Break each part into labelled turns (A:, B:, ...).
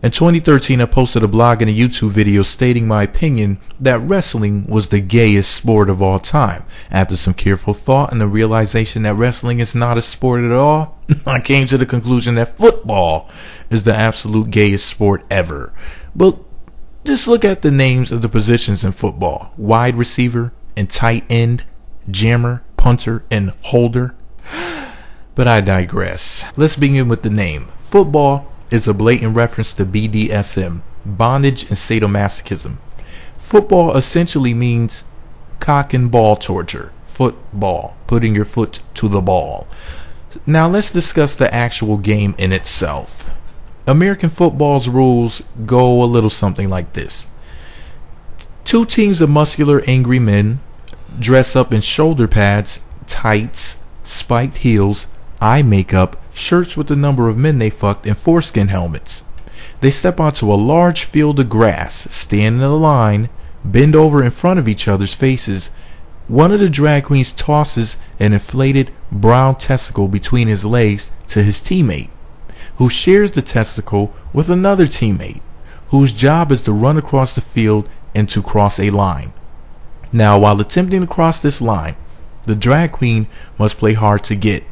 A: In 2013, I posted a blog and a YouTube video stating my opinion that wrestling was the gayest sport of all time. After some careful thought and the realization that wrestling is not a sport at all, I came to the conclusion that football is the absolute gayest sport ever. But just look at the names of the positions in football: wide receiver and tight end, jammer, punter, and holder. But I digress. Let's begin with the name. Football is a blatant reference to BDSM, bondage and sadomasochism. Football essentially means cock and ball torture. Football, putting your foot to the ball. Now let's discuss the actual game in itself. American football's rules go a little something like this. Two teams of muscular, angry men dress up in shoulder pads, tights, spiked heels, eye makeup, shirts with the number of men they fucked, and foreskin helmets. They step onto a large field of grass, stand in a line, bend over in front of each other's faces. One of the drag queens tosses an inflated brown testicle between his legs to his teammate, who shares the testicle with another teammate, whose job is to run across the field and to cross a line. Now, while attempting to cross this line, the drag queen must play hard to get.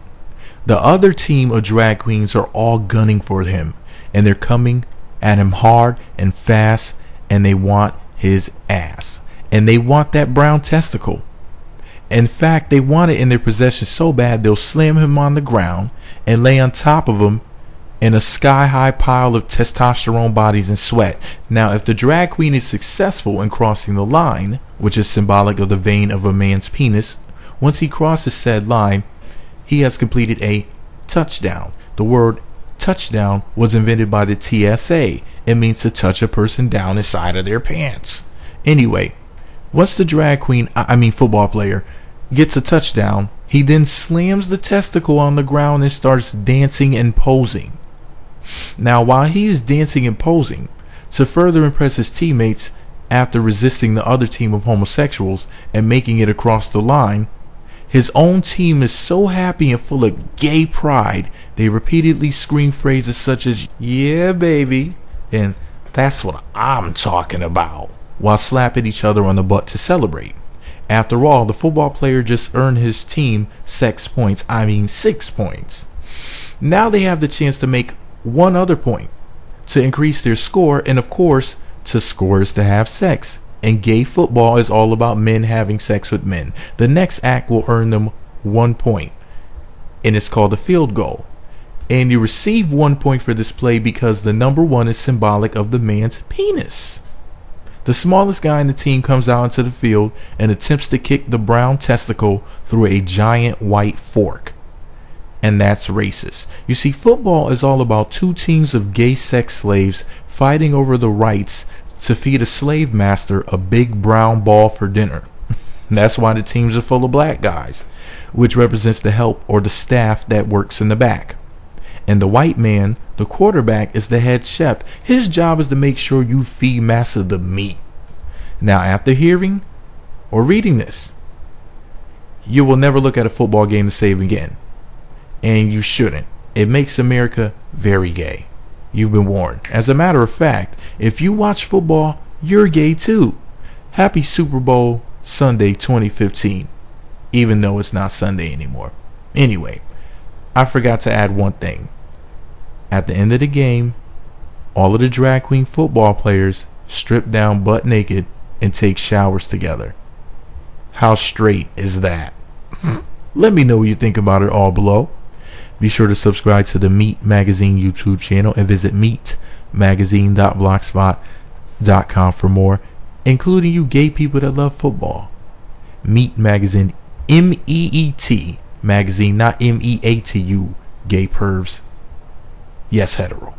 A: The other team of drag queens are all gunning for him, and they're coming at him hard and fast, and they want his ass. And they want that brown testicle. In fact, they want it in their possession so bad they'll slam him on the ground and lay on top of him in a sky-high pile of testosterone bodies and sweat. Now, if the drag queen is successful in crossing the line, which is symbolic of the vein of a man's penis, once he crosses said line, he has completed a touchdown. The word touchdown was invented by the TSA. It means to touch a person down inside of their pants. Anyway, once the drag queen, football player, gets a touchdown, he then slams the testicle on the ground and starts dancing and posing. Now, while he is dancing and posing, to further impress his teammates after resisting the other team of homosexuals and making it across the line, his own team is so happy and full of gay pride, they repeatedly scream phrases such as, "Yeah, baby," and "That's what I'm talking about," while slapping each other on the butt to celebrate. After all, the football player just earned his team 6 points. 6 points. Now they have the chance to make one other point to increase their score, and of course, to score is to have sex. And gay football is all about men having sex with men. The next act will earn them 1 point, and it's called a field goal. And you receive 1 point for this play because the number 1 is symbolic of the man's penis. The smallest guy in the team comes out into the field and attempts to kick the brown testicle through a giant white fork. And that's racist. You see, football is all about two teams of gay sex slaves fighting over the rights to feed a slave master a big brown ball for dinner. That's why the teams are full of black guys, which represents the help or the staff that works in the back. And the white man, the quarterback, is the head chef. His job is to make sure you feed master the meat. Now, after hearing or reading this, you will never look at a football game the same again. And you shouldn't. It makes America very gay. You've been warned. As a matter of fact, if you watch football, you're gay too. Happy Super Bowl Sunday 2015, even though it's not Sunday anymore. Anyway, I forgot to add one thing. At the end of the game, all of the drag queen football players strip down butt naked and take showers together. How straight is that? Let me know what you think about it all below. Be sure to subscribe to the Meat Magazine YouTube channel and visit meatmagazine.blogspot.com for more, including you gay people that love football. Meat Magazine, MEET Magazine, not MEAT, you gay pervs. Yes, hetero.